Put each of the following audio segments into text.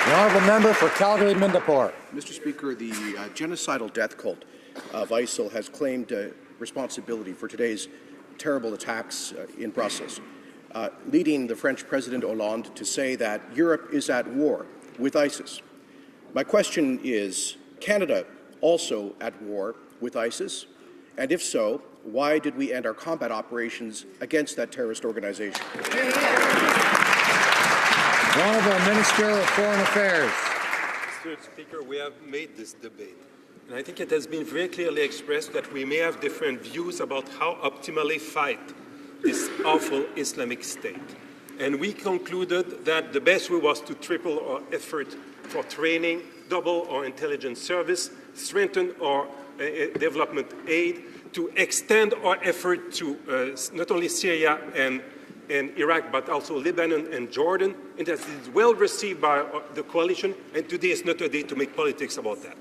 The honourable member for Calgary-Mindapore. Mr. Speaker, the genocidal death cult of ISIL has claimed responsibility for today's terrible attacks in Brussels, leading the French President Hollande to say that Europe is at war with ISIS. My question is, Canada also at war with ISIS? And if so, why did we end our combat operations against that terrorist organization? The Honourable Minister of Foreign Affairs. Mr. Speaker, we have made this debate, and I think it has been very clearly expressed that we may have different views about how optimally fight this awful Islamic State. And we concluded that the best way was to triple our effort for training, double our intelligence service, strengthen our development aid, to extend our effort to not only Syria and Iraq, but also Lebanon and Jordan, and that is well received by the coalition, and today is not a day to make politics about that.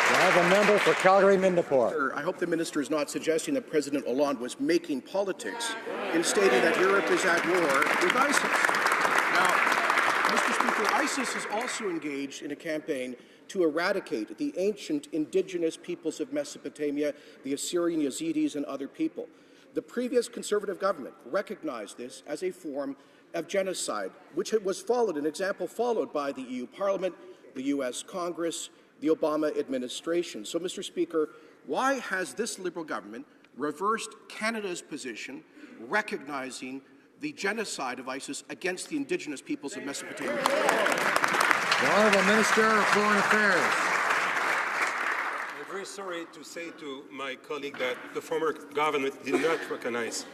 I have a member for Calgary-Mindapore. I hope the minister is not suggesting that President Hollande was making politics in stating that Europe is at war with ISIS. Now, Mr. Speaker, ISIS is also engaged in a campaign to eradicate the ancient indigenous peoples of Mesopotamia, the Assyrian Yazidis and other people. The previous Conservative government recognized this as a form of genocide, which was an example followed by the EU Parliament, the US Congress, the Obama administration. So, Mr. Speaker, why has this Liberal government reversed Canada's position recognizing the genocide of ISIS against the indigenous peoples of Mesopotamia? The Honourable Minister of Foreign Affairs. I'm very sorry to say to my colleague that the former government did not recognize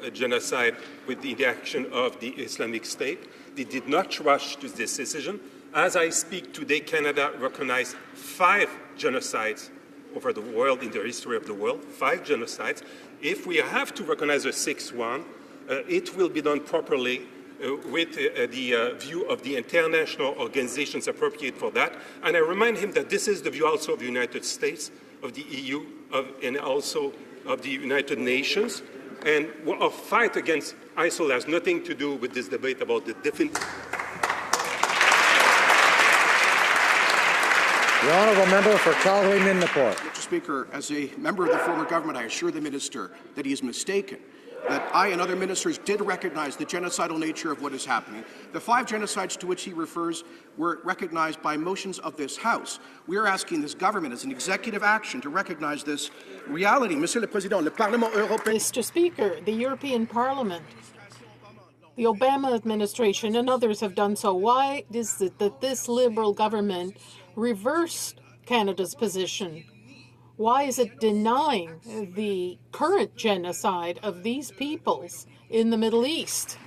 a genocide with the action of the Islamic State. They did not rush to this decision. As I speak today, Canada recognized 5 genocides over the world in the history of the world, 5 genocides. If we have to recognize a 6th one, it will be done properly with the view of the international organizations appropriate for that. And I remind him that this is the view also of the United States, of the EU, and also of the United Nations. And our fight against ISIL has nothing to do with this debate about the different. The honourable member for Calgary-Mindapore. Mr. Speaker, as a member of the former government, I assure the minister that he is mistaken, that I and other ministers did recognize the genocidal nature of what is happening. The 5 genocides to which he refers were recognized by motions of this House. We are asking this government as an executive action to recognize this reality. Monsieur le Président, le Parlement européen. Mr. Speaker, the European Parliament, the Obama administration and others have done so. Why is it that this Liberal government reversed Canada's position? Why is it denying the current genocide of these peoples in the Middle East?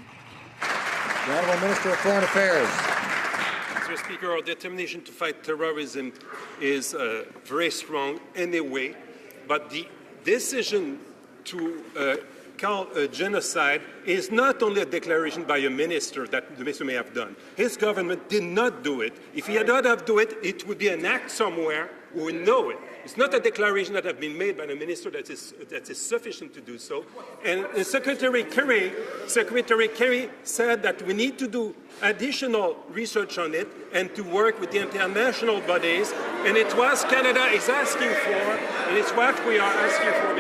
The Honourable Minister of Foreign Affairs. Mr. Speaker, our determination to fight terrorism is very strong anyway, but the decision to call a genocide is not only a declaration by a minister that the minister may have done. His government did not do it. If he had not have done it, it would be an act somewhere. We would know it. It's not a declaration that has been made by the minister that is sufficient to do so. And Secretary Kenney said that we need to do additional research on it and to work with the international bodies. And it's what Canada is asking for, and it's what we are asking for.